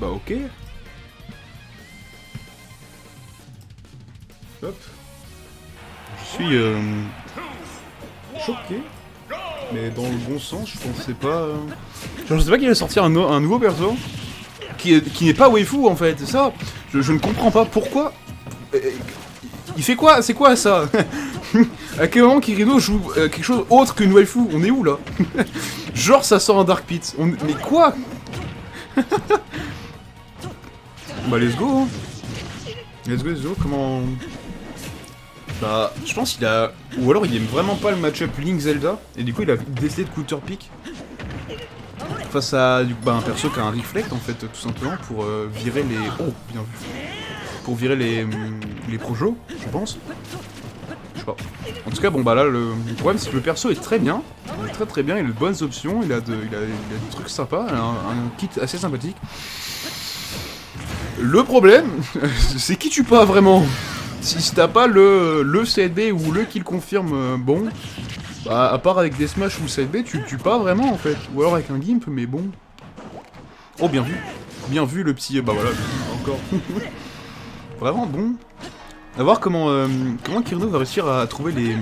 Bah ok. Hop. Je suis choqué. Mais dans le bon sens, je pensais pas... Genre, je sais pas qu'il allait sortir un nouveau perso qui n'est pas waifu en fait, c'est ça. Je ne comprends pas pourquoi. Il fait quoi? C'est quoi ça? À quel moment Kirino joue quelque chose autre qu'une waifu? On est où là? Genre ça sort un Dark Pit. Mais quoi? Bah let's go hein. Let's go, comment... Bah, je pense qu'il a... Ou alors il aime vraiment pas le match-up Link-Zelda, et du coup il a décidé de counter-pick face à un perso qui a un reflect en fait, tout simplement, pour virer les... Oh, bien vu. Pour virer les projos, je pense. Je sais pas. En tout cas, bon bah là, le problème c'est que le perso est très bien. Il est très bien, il a de bonnes options, il a des trucs sympas, un kit assez sympathique. Le problème, c'est qui tue pas vraiment. Si t'as pas le side B ou le kill confirme bon, bah à part avec des smash ou side B, tu tues pas vraiment en fait. Ou alors avec un gimp, mais bon. Oh bien vu. Bien vu le petit... Bah voilà, encore. Vraiment bon. À voir comment Kirino va réussir à trouver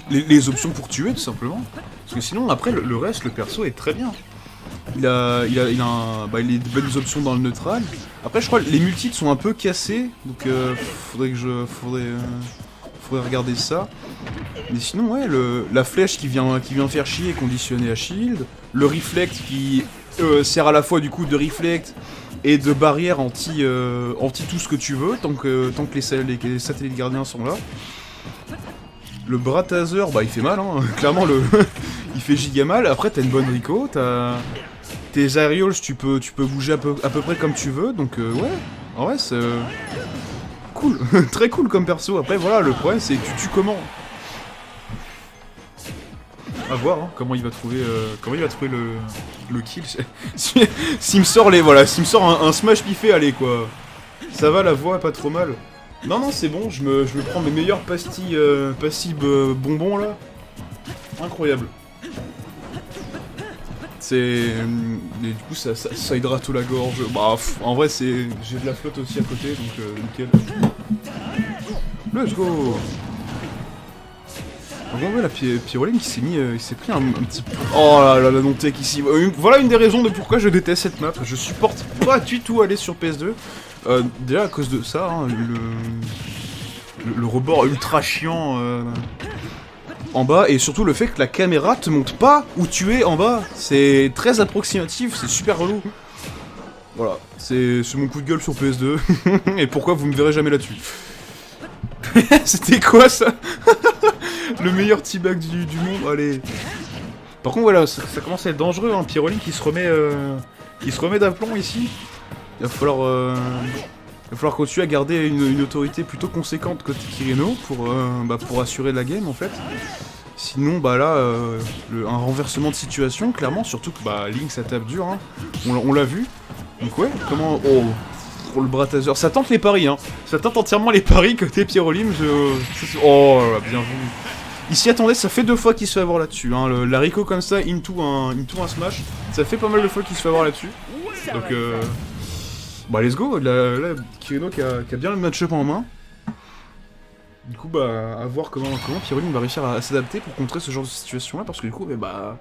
les options pour tuer tout simplement. Parce que sinon après le reste, le perso est très bien. Il a de bonnes options dans le neutral. Après, je crois que les multis sont un peu cassés, donc faudrait regarder ça. Mais sinon, ouais, la flèche qui vient faire chier est conditionnée à shield. Le reflect qui sert à la fois du coup de reflect et de barrière anti tout ce que tu veux, tant que les satellites gardiens sont là. Le Bratazer, bah il fait mal, hein. Clairement il fait giga mal. Après, t'as une bonne Rico, t'as... Tes aerials, tu peux bouger à peu près comme tu veux, donc ouais, en vrai c'est cool, très cool comme perso. Après voilà, le problème c'est que tu tues comment. À voir hein, comment il va trouver le kill. S'il me sort s'il me sort un smash piffé, allez quoi. Ça va, la voix pas trop mal. Non c'est bon, je me prends mes meilleures pastilles bonbons là. Incroyable. C'est... Et du coup ça hydrate la gorge. Bah en vrai c'est... J'ai de la flotte aussi à côté donc nickel. Let's go. Donc on voit la Pyroline qui s'est mis... il s'est pris un petit... Oh là là, la non-tech ici. Voilà une des raisons de pourquoi je déteste cette map. Je supporte pas du tout aller sur PS2. Déjà à cause de ça, hein, le rebord ultra chiant... en bas, et surtout le fait que la caméra te montre pas où tu es en bas. C'est très approximatif, c'est super relou. Voilà, c'est mon coup de gueule sur PS2. Et pourquoi vous me verrez jamais là-dessus. C'était quoi ça? Le meilleur teabag du monde, allez. Par contre voilà, ça commence à être dangereux, hein. Pyroline qui se remet d'aplomb ici. Il va falloir continuer à garder une autorité plutôt conséquente côté Kirino pour assurer la game en fait. Sinon bah là un renversement de situation clairement, surtout que bah Link ça tape dur hein. On l'a vu. Donc ouais, comment... Oh, pour le Bratazer, ça tente les paris hein. Ça tente entièrement les paris côté Pyroline, oh là, bien vu. Il s'y attendait, ça fait 2 fois qu'il se fait avoir là-dessus hein. La Rico comme ça, into un smash, ça fait pas mal de fois qu'il se fait avoir là-dessus. Donc bah let's go, là Kirino qui a bien le match-up en main. Du coup bah à voir comment Pyroline va réussir à s'adapter pour contrer ce genre de situation là, parce que du coup bah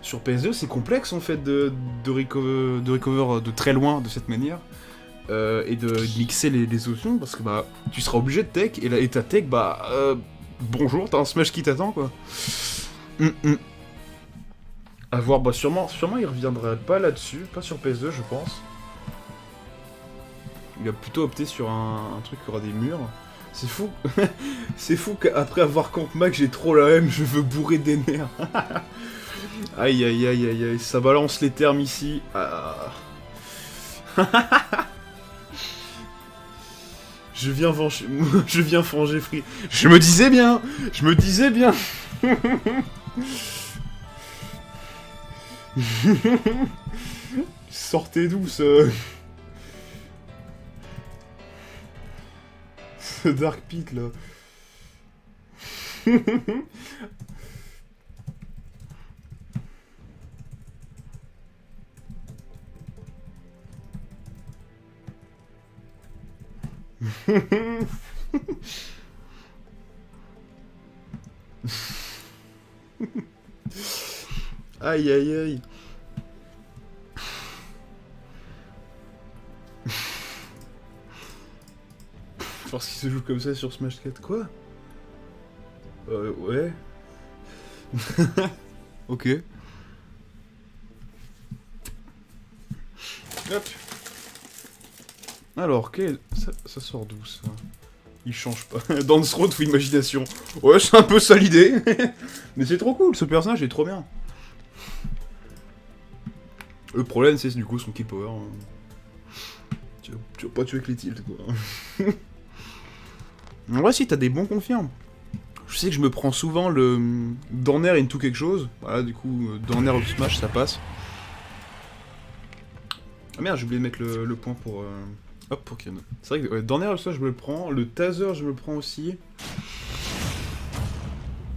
sur PS2 c'est complexe en fait de recover de très loin de cette manière. Et de mixer les options, parce que bah tu seras obligé de tech, et ta tech bah bonjour, t'as un smash qui t'attend quoi. À voir, bah sûrement il reviendra pas là-dessus, pas sur PS2 je pense. Il a plutôt opté sur un truc qui aura des murs. C'est fou. C'est fou qu'après avoir camp Mac j'ai trop la haine, je veux bourrer des nerfs. Aïe aïe aïe aïe aïe, ça balance les termes ici. Ah. Je viens venger Free. Je me disais bien. Sortez d'où ce Dark Pit là. Aïe aïe aïe. Parce qu'il se joue comme ça sur Smash 4, quoi? Ouais. Ok. Hop. Alors, ça sort d'où, ça? Il change pas. Dance Road ou Imagination. Ouais, c'est un peu ça l'idée. Mais c'est trop cool, ce personnage est trop bien. Le problème, c'est du coup son key power. Tu vas pas tuer avec les tilts, quoi. En vrai, si, t'as des bons confirmes. Je sais que je me prends souvent le Down Air into quelque chose. Voilà, du coup, Down Air of Smash, ça passe. Ah merde, j'ai oublié de mettre le point pour... Hop, pour Kirino. C'est vrai que Down Air of Smash, je me le prends. Le Taser, je me le prends aussi.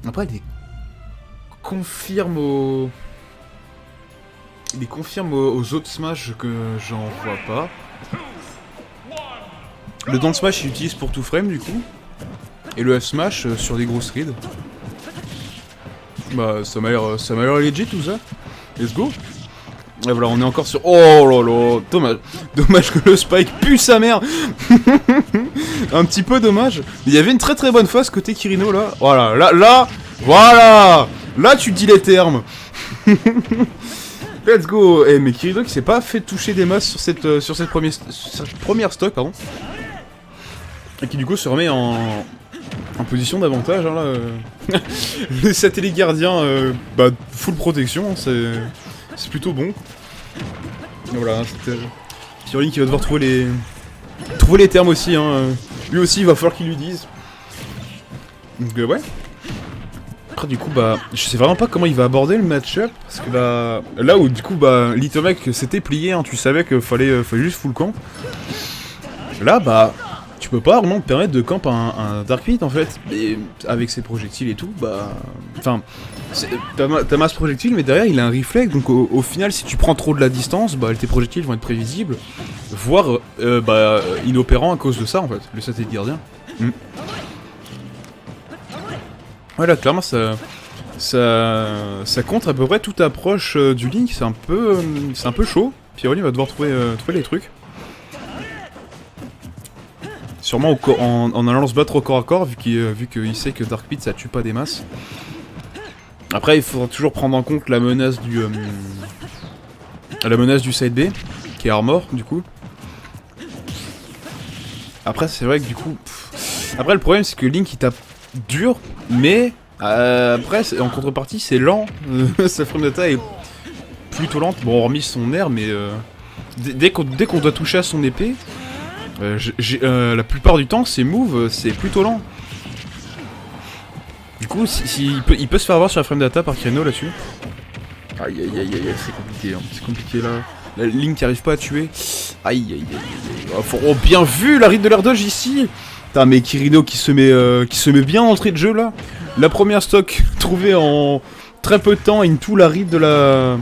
Après, il confirme aux... Il confirme aux autres Smash que j'en vois pas. Le Down Smash, il utilise pour tout frame, du coup. Et le F-Smash sur des grosses rides. Bah, ça m'a l'air legit tout ça. Let's go. Et voilà, on est encore sur... Oh là là, dommage. Dommage que le Spike pue sa mère. Un petit peu dommage. Il y avait une très très bonne phase côté Kirino là. Voilà, voilà. Là, tu dis les termes. Let's go. Eh, mais Kirino qui s'est pas fait toucher des masses sur cette première stock, pardon. Et qui du coup se remet en position d'avantage, hein, là. Les satellites gardiens, bah, full protection, hein, c'est plutôt bon. Et voilà, c'était Pyroline qui va devoir trouver les termes aussi, hein. Lui aussi, il va falloir qu'il lui dise. Donc, ouais. Après, du coup, bah, je sais vraiment pas comment il va aborder le match-up, parce que bah, là où, du coup, bah, Little Mac s'était plié, hein, tu savais qu'il fallait juste full camp. Là, bah... Tu peux pas vraiment te permettre de camp un Dark Pit en fait, et avec ses projectiles et tout, bah... Enfin, t'as masse projectile, mais derrière il a un reflex, donc au final si tu prends trop de la distance, bah tes projectiles vont être prévisibles, voire bah, inopérants à cause de ça en fait, le satellite gardien. Voilà, clairement ça contre à peu près toute approche du Link, c'est un peu chaud, Pyroline va devoir trouver les trucs. Sûrement en allant se battre au corps à corps, vu qu'il sait que Dark Pit ça tue pas des masses. Après, il faudra toujours prendre en compte la menace du side B, qui est armor, du coup. Après, c'est vrai que du coup... Après, le problème, c'est que Link, il tape dur, mais... après, en contrepartie, c'est lent. Sa frame d'attaque est plutôt lente. Bon, hormis son air, mais... dès qu'on doit toucher à son épée... la plupart du temps, ses moves, c'est plutôt lent. Du coup, il peut se faire avoir sur la frame data par Kirino là-dessus. Aïe aïe aïe aïe, c'est compliqué, hein. C'est compliqué là. La Link qui arrive pas à tuer. Aïe aïe aïe aïe. Oh, bien vu la ride de l'air dodge ici. Putain, mais Kirino qui se met bien d'entrée de jeu là. La première stock trouvée en très peu de temps, into la ride de la...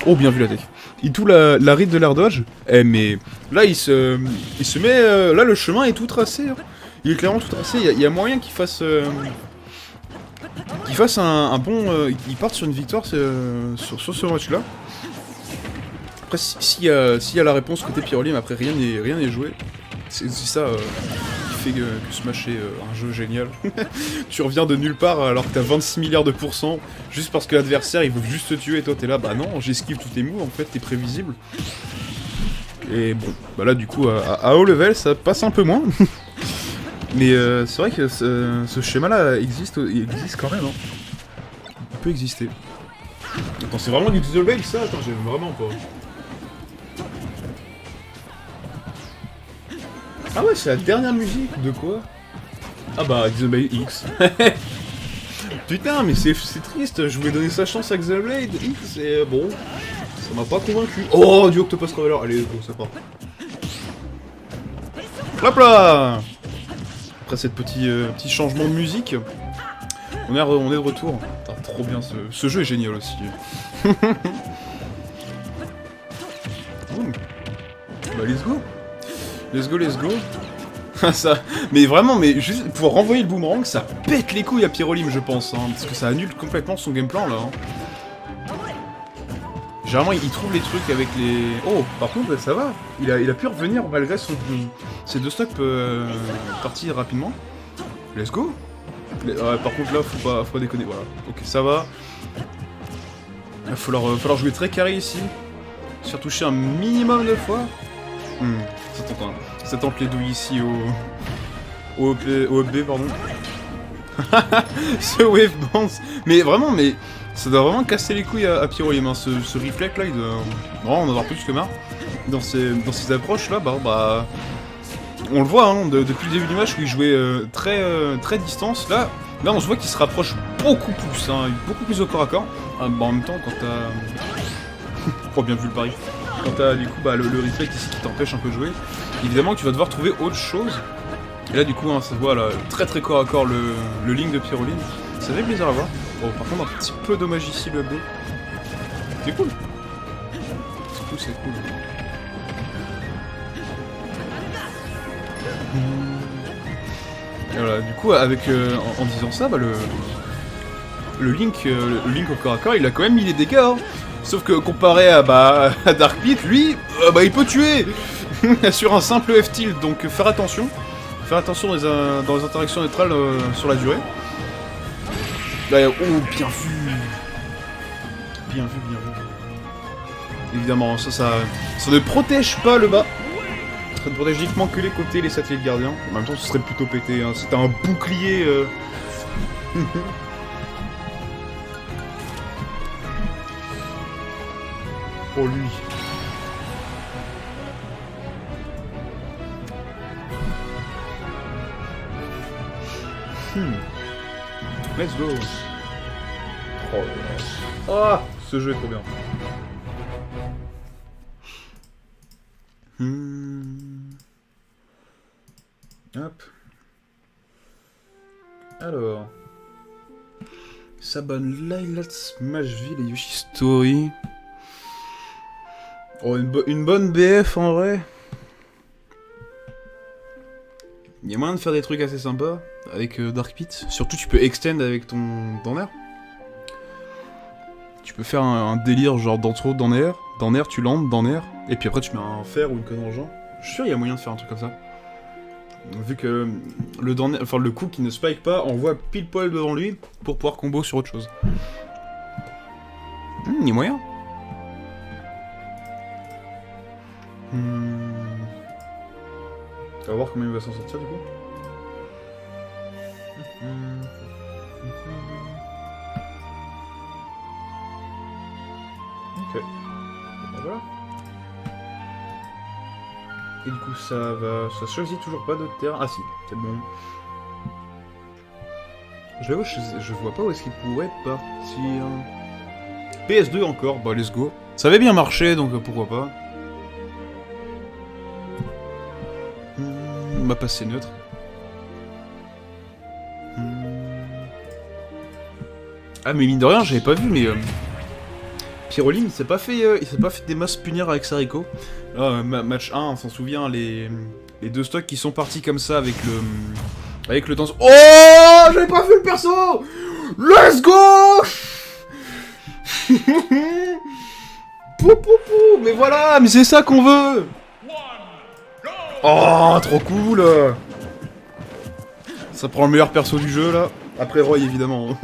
Oh, bien vu la tech. Il tout la ride de l'air dodge. Eh mais là il se met là le chemin est tout tracé, hein. Il est clairement tout tracé, il y a moyen qu'il fasse un bon il parte sur une victoire sur ce match là. Après s'il y a la réponse côté Pyroline, après rien n'est joué. C'est ça qui fait que Smash est un jeu génial. Tu reviens de nulle part alors que t'as 26 milliards de pourcents, juste parce que l'adversaire il veut juste te tuer et toi t'es là, bah non, j'esquive tous tes moves, en fait t'es prévisible. Et bon, bah là du coup à haut level ça passe un peu moins. Mais c'est vrai que ce schéma là existe quand même, hein. Il peut exister. Attends, c'est vraiment du Diesel Blade ça? Attends, j'aime vraiment pas. Ah ouais, c'est la dernière musique, de quoi? Ah bah, Xenoblade X. Putain, mais c'est triste, je voulais donner sa chance à Xenoblade X, et bon, ça m'a pas convaincu. Oh, du Octopus Traveler, allez, bon, ça part. Hop là! Après cette petit changement de musique, on est de retour. Putain, trop bien, ce jeu est génial aussi. Bah, let's go. Let's go. Ça, mais vraiment, mais juste pour renvoyer le boomerang, ça pète les couilles à Pyrolim, je pense, hein, parce que ça annule complètement son game plan là. Hein. Généralement, il trouve les trucs avec les... Oh, par contre, ça va. Il a pu revenir malgré ses 2 stocks partis rapidement. Let's go. Ouais, par contre, là, faut pas déconner, voilà. Ok, ça va. Il va falloir jouer très carré ici. Se faire toucher un minimum de fois. Ça tente, hein. Ça tente les douilles ici au B, pardon. Ce wave bounce. Mais vraiment, ça doit vraiment casser les couilles à Pyrolim, hein. Ce reflex là, il doit vraiment en avoir plus que marre. Dans ces approches là, bah on le voit hein, depuis le début du match où il jouait très distance. Là on se voit qu'il se rapproche beaucoup plus, hein, beaucoup plus au corps à corps. Bah, en même temps, quand t'as... oh, bien vu le pari. Quand t'as du coup le reflex ici qui t'empêche un peu de jouer, évidemment que tu vas devoir trouver autre chose. Et là du coup, hein, ça se voit là, très corps à corps le link de Pyrolim. Ça fait plaisir à voir. Bon, par contre, un petit peu dommage ici le B. C'est cool. C'est cool. Et voilà, du coup, avec en disant ça, bah, le Link au corps à corps, il a quand même mis les dégâts. Hein. Sauf que comparé à Dark Pit, lui, il peut tuer sur un simple F-tilt. Donc faire attention dans les interactions neutrales sur la durée. Là, oh, bien vu. Bien vu. Évidemment, ça ne protège pas le bas. Ça ne protège uniquement que les côtés, les satellites gardiens. En même temps, ce serait plutôt pété. Hein. Si t'as un bouclier... Oh, lui. Let's go. Oh, ah, ce jeu est trop bien. Hop. Alors. Saban, Lylat, Smashville et Yoshi Story. Oh, une bonne BF en vrai. Il y a moyen de faire des trucs assez sympas avec Dark Pit. Surtout, tu peux extend avec ton air. Tu peux faire un délire genre d'intro dans air, tu landes dans air, et puis après tu mets un fer ou une conne en genre. Je suis sûr qu'il y a moyen de faire un truc comme ça. Vu que le coup qui ne spike pas envoie pile poil devant lui pour pouvoir combo sur autre chose. Il y a moyen. On va voir comment il va s'en sortir du coup. Ok. Ben voilà. Et du coup ça choisit toujours pas d'autres terrains. Ah si, c'est bon. Je vois pas où est-ce qu'il pourrait partir. PS2 encore, bah let's go. Ça avait bien marché donc pourquoi pas. On va passer neutre. Ah mais mine de rien, j'avais pas vu mais Pyrolim il s'est pas fait des masses punir avec Sariko. Match 1, on s'en souvient, les 2 stocks qui sont partis comme ça avec le temps. Oh, j'avais pas vu le perso. Let's go. Pou, mais voilà, mais c'est ça qu'on veut. Oh, trop cool. Ça prend le meilleur perso du jeu là. Après Roy évidemment.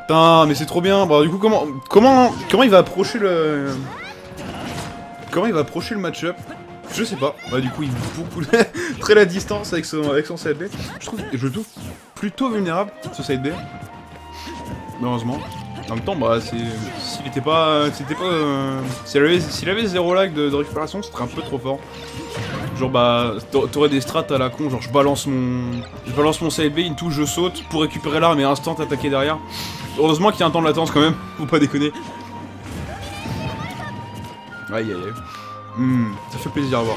Putain, mais c'est trop bien. Bon, du coup, comment il va approcher le... Comment il va approcher le match-up? Je sais pas. Bah, du coup, il beaucoup très la distance avec son side B. Je le trouve plutôt vulnérable, ce side B. Malheureusement. En même temps, bah, s'il avait 0 lag de récupération, ce serait un peu trop fort. Genre, bah, t'aurais des strats à la con, genre je balance mon side B, into, je saute pour récupérer l'arme et instant attaquer derrière. Heureusement qu'il y a un temps de latence quand même, faut pas déconner. Aïe. Ça fait plaisir à voir.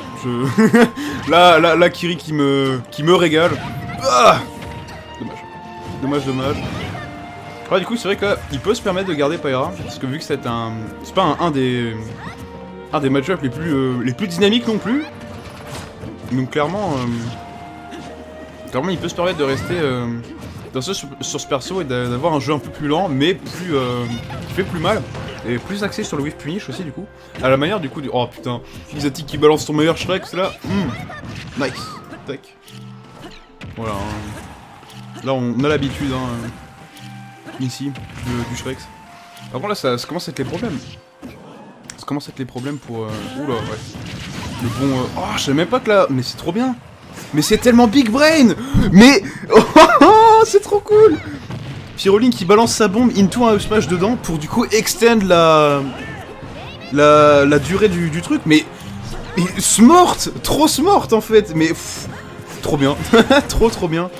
Là, Kiri qui me régale. Ah, dommage. Ouais, du coup, c'est vrai qu'il peut se permettre de garder Pyra, parce que vu que c'est pas un des match-ups les plus dynamiques non plus. Donc clairement, il peut se permettre de rester sur ce perso et d'avoir un jeu un peu plus lent, mais plus qui fait plus mal. Et plus axé sur le whiff punish aussi du coup. À la manière du coup du... Oh putain, Isati qui balance son meilleur Shrek, c'est là. Nice. Tac. Voilà. Là on a l'habitude ici du Shrek. Par contre là ça commence à être les problèmes. Ça commence à être les problèmes pour... Oula ouais. Le bon... Oh je savais même pas que là... Mais c'est trop bien. Mais c'est tellement big brain. Mais... Oh c'est trop cool. Pyroline qui balance sa bombe into un up smash dedans pour du coup extend la durée du truc, mais smart, trop smart en fait, mais trop bien, trop bien.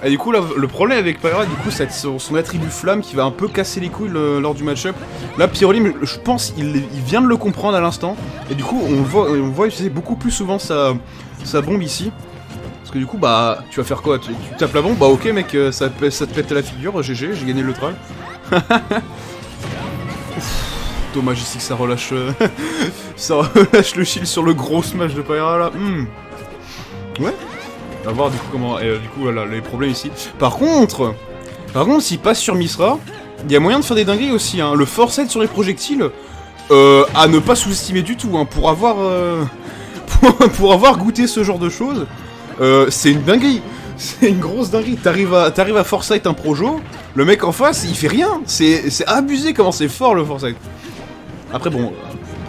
Et du coup là, le problème avec Pyra, du coup, c'est son attribut flamme qui va un peu casser les couilles lors du match-up. Là, Pyroline, je pense, il vient de le comprendre à l'instant, et du coup, on voit utiliser beaucoup plus souvent sa bombe ici. Parce que du coup, bah, tu vas faire quoi? Tu tapes la bombe? Bah ok mec, ça te pète à la figure, GG, j'ai gagné le neutral. Dommage ici que ça relâche ça relâche le shield sur le gros smash de Pyra là. Ouais. On va voir du coup comment... du coup voilà, les problèmes ici. Par contre, s'il passe sur Misra, il y a moyen de faire des dingueries aussi, hein. Le force-aid sur les projectiles, à ne pas sous-estimer du tout, hein, pour avoir goûté ce genre de choses. C'est une dinguerie, c'est une grosse dinguerie. T'arrives à foresight un projo, le mec en face il fait rien, c'est abusé comment c'est fort le foresight. Après bon,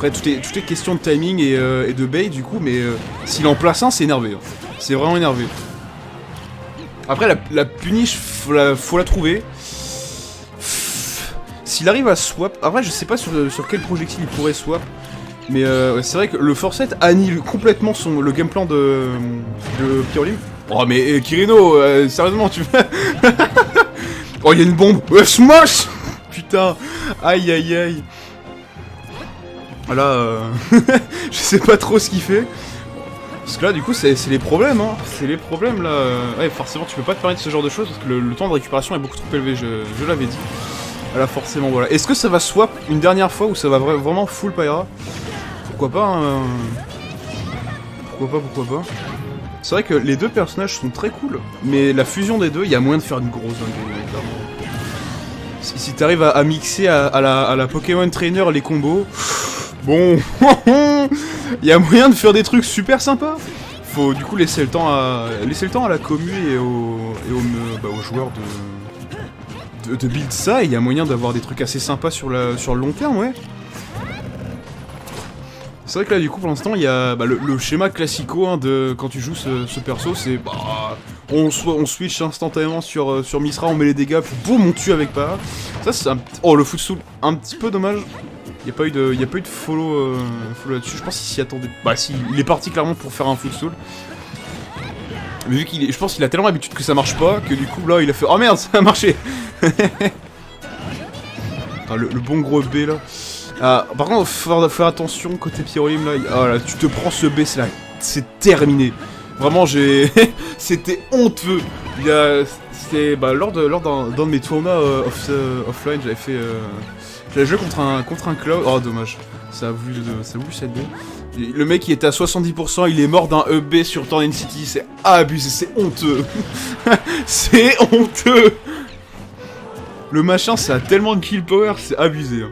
tout est question de timing et de bait du coup, mais s'il en place un c'est énervé, hein. C'est vraiment énervé. Après la punish faut la trouver. S'il arrive à swap, après je sais pas sur quel projectile il pourrait swap. Mais c'est vrai que le foresight annule complètement le game plan de Pyroline. Oh mais Kirino, sérieusement tu fais... Oh il y a une bombe. Ouais, smash. Putain. Aïe aïe aïe. Là je sais pas trop ce qu'il fait. Parce que là du coup c'est les problèmes hein. C'est les problèmes là. Ouais forcément tu peux pas te permettre ce genre de choses parce que le temps de récupération est beaucoup trop élevé, je l'avais dit. Là forcément voilà. Est-ce que ça va swap une dernière fois ou ça va vraiment full Pyra? Pourquoi pas, hein. Pourquoi pas. C'est vrai que les deux personnages sont très cool, mais la fusion des deux, il y a moyen de faire une grosse dinguerie, clairement. Si t'arrives à mixer à la Pokémon Trainer les combos, bon, il y a moyen de faire des trucs super sympas. Faut du coup laisser le temps à la commu et aux joueurs de build ça, et il y a moyen d'avoir des trucs assez sympas sur le long terme, ouais. C'est vrai que là du coup pour l'instant il y a le schéma classico hein, de quand tu joues ce perso, c'est on switch instantanément sur Misra, on met les dégâts, puis boum on tue avec pas. Ça c'est oh le footstool, un petit peu dommage. Il y a pas eu de follow là-dessus, je pense qu'il s'y attendait. Bah si, il est parti clairement pour faire un footstool. Mais vu je pense qu'il a tellement l'habitude que ça marche pas, que du coup là il a fait oh merde ça a marché. Le bon gros B là. Par contre, faut faire attention côté Pyroline là. Oh là, tu te prends ce B, c'est terminé. Vraiment, c'était honteux. C'était lors d'un de mes tournois offline, j'avais joué contre un Cloud. Oh dommage, ça a voulu s'être bien. Le mec il était à 70%, il est mort d'un EB sur Tornado City, c'est abusé, c'est honteux. C'est honteux. Le machin, ça a tellement de kill power, c'est abusé. Hein.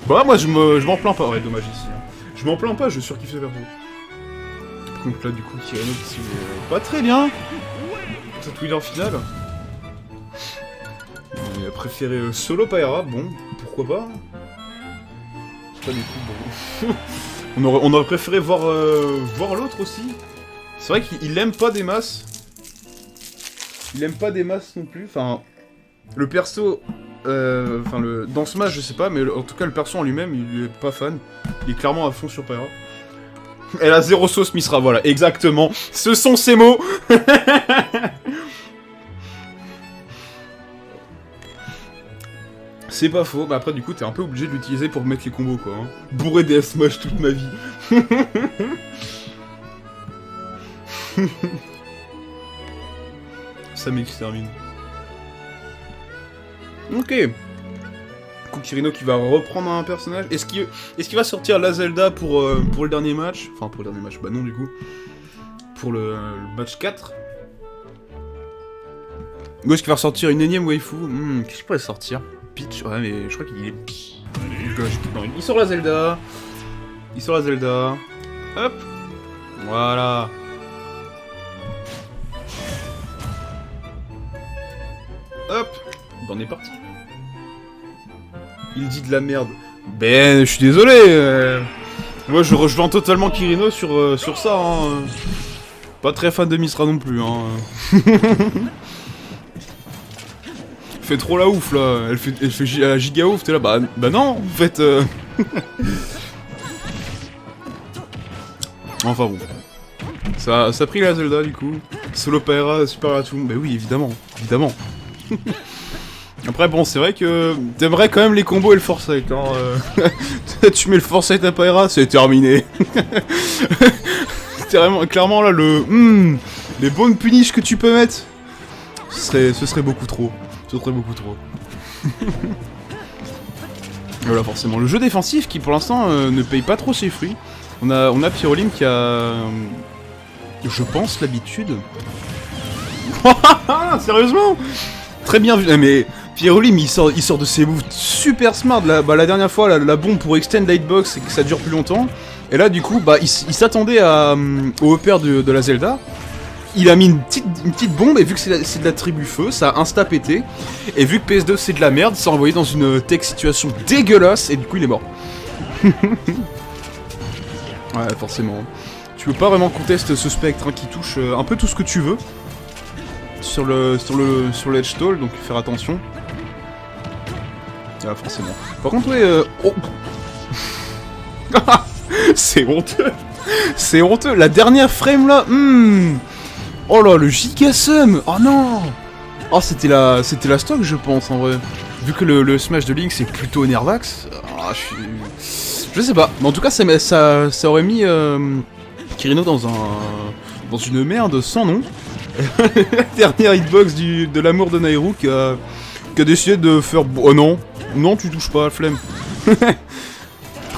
Bah moi je m'en plains pas, ouais dommage ici. Hein. Je m'en plains pas, je surkiffe ce perso. Donc là du coup Kirino qui pas très bien. Cette winner finale. Il a préféré solo Pyra, bon, pourquoi pas. Pas du coup bon. on aurait préféré voir l'autre aussi. C'est vrai qu'il aime pas des masses. Il aime pas des masses non plus, enfin... Le perso... dans Smash, je sais pas, mais en tout cas, le perso en lui-même, il est pas fan. Il est clairement à fond sur Pyra. Elle a zéro sauce Misra, voilà, exactement. Ce sont ces mots. C'est pas faux, mais après, du coup, t'es un peu obligé de l'utiliser pour mettre les combos, quoi. Hein. Bourré des Smash toute ma vie. Ça m'extermine. Ok. Kirino qui va reprendre un personnage. Est-ce qu'il va sortir la Zelda pour le dernier match? Enfin pour le dernier match, bah non du coup. pour le match 4. Où est-ce qu'il va ressortir une énième waifu? Qu'est-ce que je pourrais sortir? Peach? Ouais, mais je crois qu'il est... Non, il sort la Zelda. Il sort la Zelda. Hop. Voilà. Hop. On est parti. Il dit de la merde. Ben, je suis désolé. Moi, je rejoins totalement Kirino sur ça. Hein. Pas très fan de Misra non plus. Hein. Elle fait trop la ouf là. Elle fait la giga ouf. T'es là, bah non, en fait. Enfin bon. Ça a pris la Zelda du coup. Solo Paera, Super Atum. Bah oui, évidemment. Évidemment. Après, bon, c'est vrai que t'aimerais quand même les combos et le foresight. Hein. Tu mets le foresight à Paera, c'est terminé. Clairement, là, les bonnes punish que tu peux mettre, ce serait beaucoup trop. Ce serait beaucoup trop. Voilà, forcément. Le jeu défensif qui, pour l'instant, ne paye pas trop ses fruits. On a Pyrolim qui a, je pense, l'habitude. Sérieusement? Très bien vu. Mais Pyrolim, il sort de ses moves super smart. La dernière fois, la bombe pour extend la hitbox et que ça dure plus longtemps. Et là, du coup, il s'attendait au upper de la Zelda. Il a mis une petite bombe, et vu que c'est de la tribu feu, ça a insta-pété. Et vu que PS2 c'est de la merde, ça a envoyé dans une tech situation dégueulasse, et du coup il est mort. Ouais, forcément. Tu peux pas vraiment contester ce spectre hein, qui touche un peu tout ce que tu veux. Sur l'edge stall, donc faire attention. Ah, forcément. Par contre, ouais, oh. C'est honteux. C'est honteux. La dernière frame là, Oh là, le gigasum. Oh non. Oh, c'était la stock, je pense, en vrai. Vu que le smash de Link, c'est plutôt Nervax. Je sais pas. Mais en tout cas, ça aurait mis Kirino dans une merde sans nom. La dernière hitbox de l'amour de Nairou qui a décidé de faire... Oh non. Non, tu touches pas, flemme.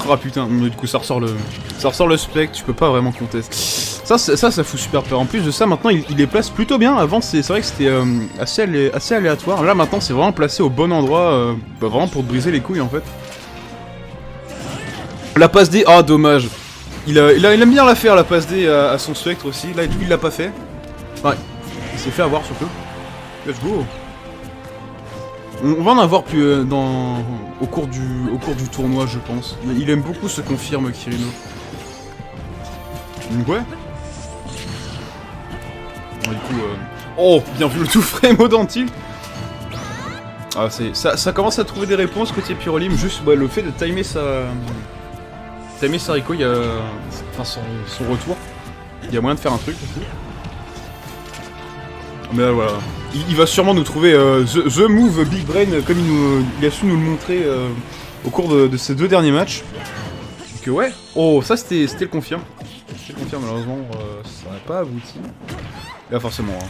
Ah putain, du coup ça ressort le spec, tu peux pas vraiment contester. Ça fout super peur. En plus de ça, maintenant il les place plutôt bien. Avant c'est vrai que c'était assez aléatoire. Là maintenant c'est vraiment placé au bon endroit, vraiment pour te briser les couilles en fait. La passe D, ah dommage. Il aime bien la faire la passe D à son spectre aussi. Là il l'a pas fait. Ouais, il s'est fait avoir surtout. Let's go. On va en avoir plus au cours du tournoi, je pense. Il aime beaucoup se confirme, Kirino. Donc ouais. Du coup, oh, bien vu le tout frame au dentil. Ah, ça commence à trouver des réponses côté Pyrolim. Juste le fait de timer sa Rico, il y a... Enfin, son retour. Il y a moyen de faire un truc aussi. Mais là, voilà. Il va sûrement nous trouver the move Big Brain comme il a su nous le montrer au cours de ces 2 derniers matchs. Donc ouais. Oh, ça c'était le confirme. C'était le confirme, malheureusement ça n'a pas abouti. Là forcément. Hein.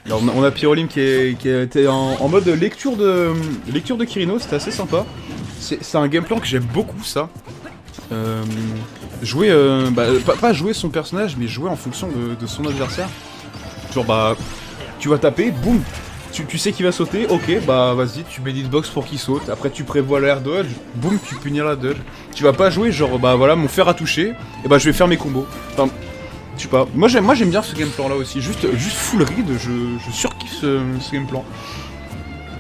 Alors, on a Pyrolim qui a été en mode lecture de Kirino, c'était assez sympa. C'est un game plan que j'aime beaucoup ça. Jouer, pas jouer son personnage, mais jouer en fonction de son adversaire. Genre tu vas taper, boum, tu sais qu'il va sauter, ok, bah vas-y, tu mets l'hitbox pour qu'il saute, après tu prévois l'air dodge, boum, tu punis la dodge. Tu vas pas jouer genre, bah voilà, mon fer a touché, et bah je vais faire mes combos. Enfin, je sais pas, moi j'aime bien ce game plan là aussi, juste full read, je surkiffe ce game plan.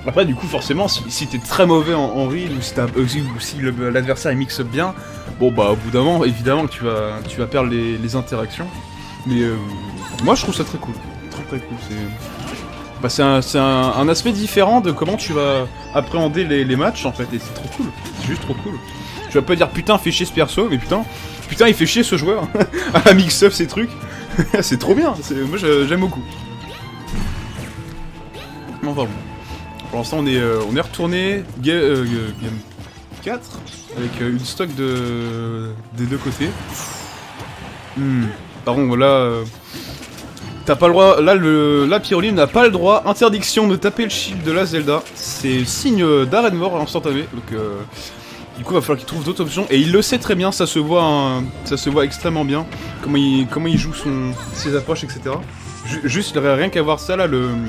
Après du coup forcément, si t'es très mauvais en read, ou si l'adversaire il mixe bien, bon bah au bout d'un moment, évidemment que tu vas perdre les interactions. Mais moi je trouve ça très cool. Très cool, c'est un aspect différent de comment tu vas appréhender les matchs en fait, et c'est trop cool, c'est juste trop cool. Tu vas pas dire putain fait chier ce perso, mais putain il fait chier ce joueur à mix-up ces trucs, c'est trop bien, moi j'aime beaucoup. Enfin bon, pour l'instant on est retourné game 4 avec une stock des deux côtés. Par contre voilà. T'as pas le droit, là Pyrolim n'a pas le droit, interdiction de taper le shield de la Zelda, c'est signe d'arrêt de mort instantané, donc Du coup, il va falloir qu'il trouve d'autres options. Et il le sait très bien, ça se voit, ça se voit extrêmement bien. Comment il joue ses approches, etc. Juste, il aurait rien qu'à voir ça là,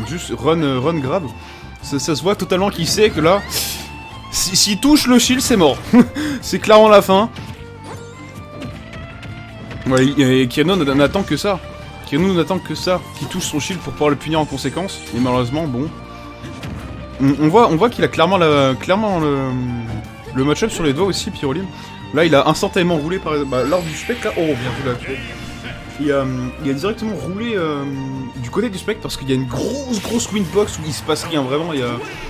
juste run grab. Ça se voit totalement qu'il sait que là, s'il touche le shield, c'est mort. C'est clairement la fin. Ouais, et Kirino n'attend que ça. Kirino n'attend que ça, qu'il touche son shield pour pouvoir le punir en conséquence. Et malheureusement, bon. On voit qu'il a clairement le match-up sur les doigts aussi, Pyrolyme. Là, il a instantanément roulé par lors du spectre là. Oh, bien vu là. Il a directement roulé du côté du spectre parce qu'il y a une grosse windbox où il se passe rien vraiment. Il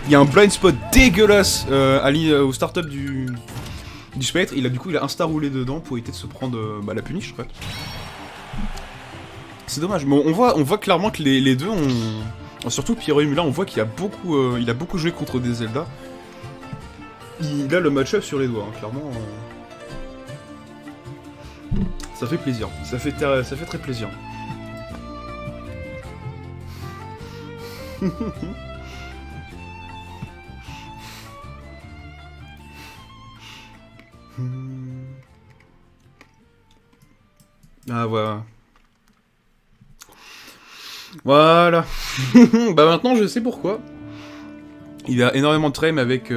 y a un blind spot dégueulasse au start-up du spectre. Du coup il a insta roulé dedans pour éviter de se prendre la punish en fait. C'est dommage, mais on voit clairement que les deux ont... Surtout Pyrolyme là, on voit qu'il a beaucoup joué contre des Zelda. Il a le match-up sur les doigts, hein, clairement. Ça fait plaisir, ça fait très plaisir. Ah voilà. Voilà. Bah maintenant je sais pourquoi. Il a énormément de trame avec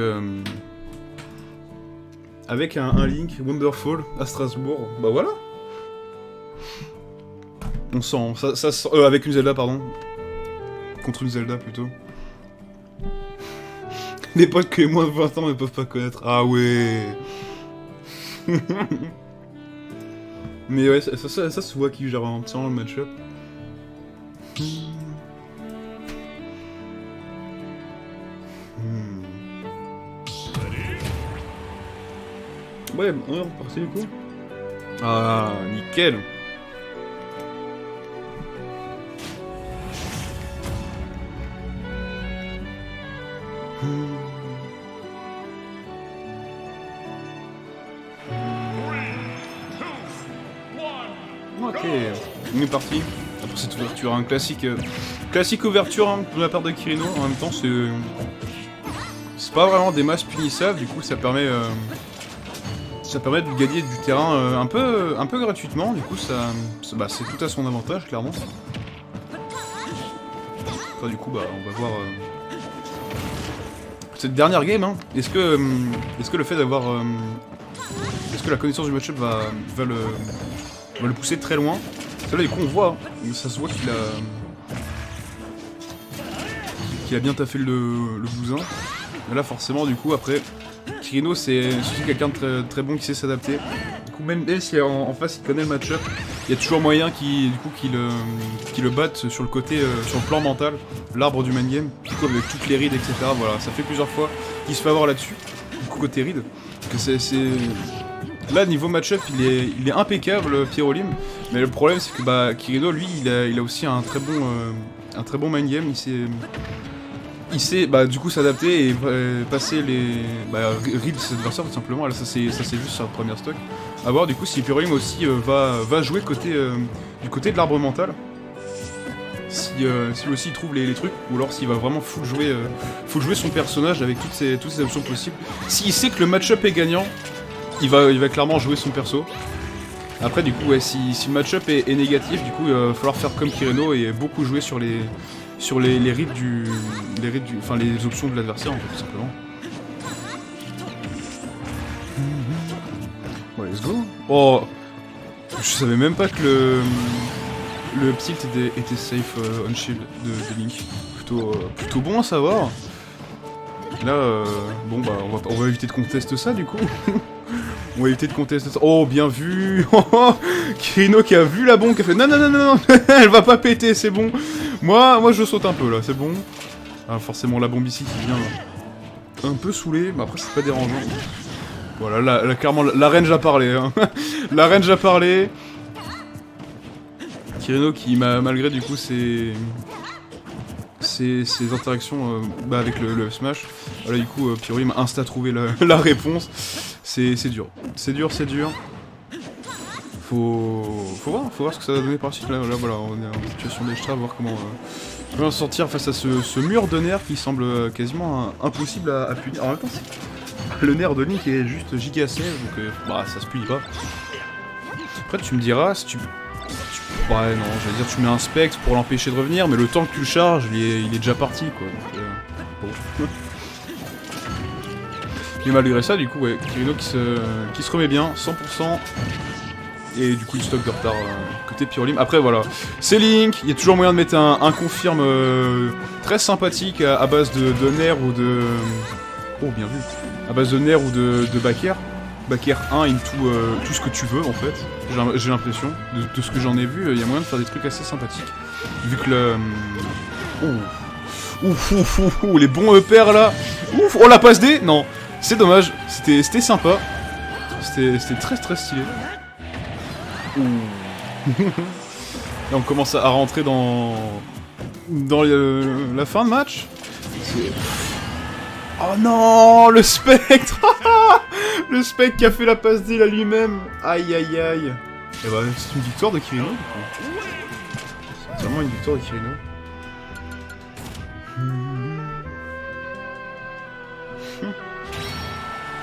un Link Wonderful à Strasbourg. Bah voilà. On sent, ça sent, avec une Zelda, pardon. Contre une Zelda, plutôt. Des potes que moins de 20 ans ne peuvent pas connaître. Ah ouais. Mais ouais, ça se voit qu'il gère un petit le match-up. Ouais, on est reparti du coup. Ah, nickel. Ok, on est parti. Après cette ouverture, un classique ouverture hein, de la part de Kirino. En même temps, c'est pas vraiment des masses punissables. Du coup, ça permet de gagner du terrain un peu gratuitement. Du coup, c'est tout à son avantage, clairement. Enfin, du coup, on va voir cette dernière game. Hein, est-ce que le fait d'avoir, est-ce que la connaissance du match-up va le pousser très loin? Là, du coup, on voit, hein, ça se voit qu'il a bien taffé le bousin. Et là, forcément, du coup, après, Kirino, c'est surtout quelqu'un de très bon qui sait s'adapter. Du coup, même si en face, il connaît le match-up, il y a toujours moyen qu'il le batte sur le côté, sur le plan mental, l'arbre du main game, du coup, avec toutes les rides, etc. Voilà, ça fait plusieurs fois qu'il se fait avoir là-dessus, du coup, côté ride. Là, niveau match-up, il est impeccable, Pyrolyme. Mais le problème, c'est que Kirino, lui, il a aussi un très bon mind game. Il sait du coup s'adapter et passer les read ses adversaires tout simplement. Là, ça c'est juste sur la première stock. A voir du coup si Pyrolyme aussi va jouer du côté de l'arbre mental. Si aussi il trouve les trucs, ou alors s'il va vraiment full jouer son personnage avec toutes ces options possibles. S'il sait que le match-up est gagnant, il va clairement jouer son perso. Après du coup si le match-up est négatif, du coup il va falloir faire comme Kirino et beaucoup jouer sur les rides enfin les options de l'adversaire en fait, tout simplement. Bon, let's go. Oh, je savais même pas que le tilt était safe on shield de Link. Plutôt bon à savoir. Là, on va éviter de contester ça du coup. On va éviter de contester ça. Oh, bien vu. Kirino qui a vu la bombe, qui a fait non, elle va pas péter, c'est bon. Moi je saute un peu là, c'est bon. Ah, forcément la bombe ici qui vient un peu saoulée, mais après c'est pas dérangeant. Voilà, là clairement la range a parlé. Hein. La range a parlé. Kirino qui malgré du coup ses interactions avec le smash. Voilà, du coup Pyrolyme a insta trouvé la réponse. C'est dur. C'est dur. Faut voir ce que ça va donner par la suite. Là voilà, on est en situation d'extra, voir comment sortir face à ce mur de nerfs qui semble quasiment impossible à punir. En même temps, Le nerf de Link est juste gigassé, donc bah ça se punit pas. Après tu me diras, si tu... Ouais non, j'allais dire tu mets un spectre pour l'empêcher de revenir, mais le temps que tu le charges, il est déjà parti quoi. Donc, bon. Mais malgré ça, du coup, ouais, Kirino qui se remet bien, 100%. Et du coup, le stock de retard côté Pyrolim. Après, voilà, c'est Link, il y a toujours moyen de mettre un confirme très sympathique à base de nerfs ou de... Oh, bien vu. À base de nerfs ou de Baker. Baker 1 into tout ce que tu veux, en fait. J'ai l'impression. De ce que j'en ai vu, il y a moyen de faire des trucs assez sympathiques. Vu que le... Ouf, les bons EPR, là. Ouf, oh, la passe D. Non, c'est dommage. C'était sympa. C'était très très stylé. Et on commence à rentrer dans la fin de match. Oh non, le spectre. Le spectre qui a fait la passe D là lui-même. Aïe aïe aïe. Et bah c'est une victoire de Kirino du coup. C'est vraiment une victoire de Kirino.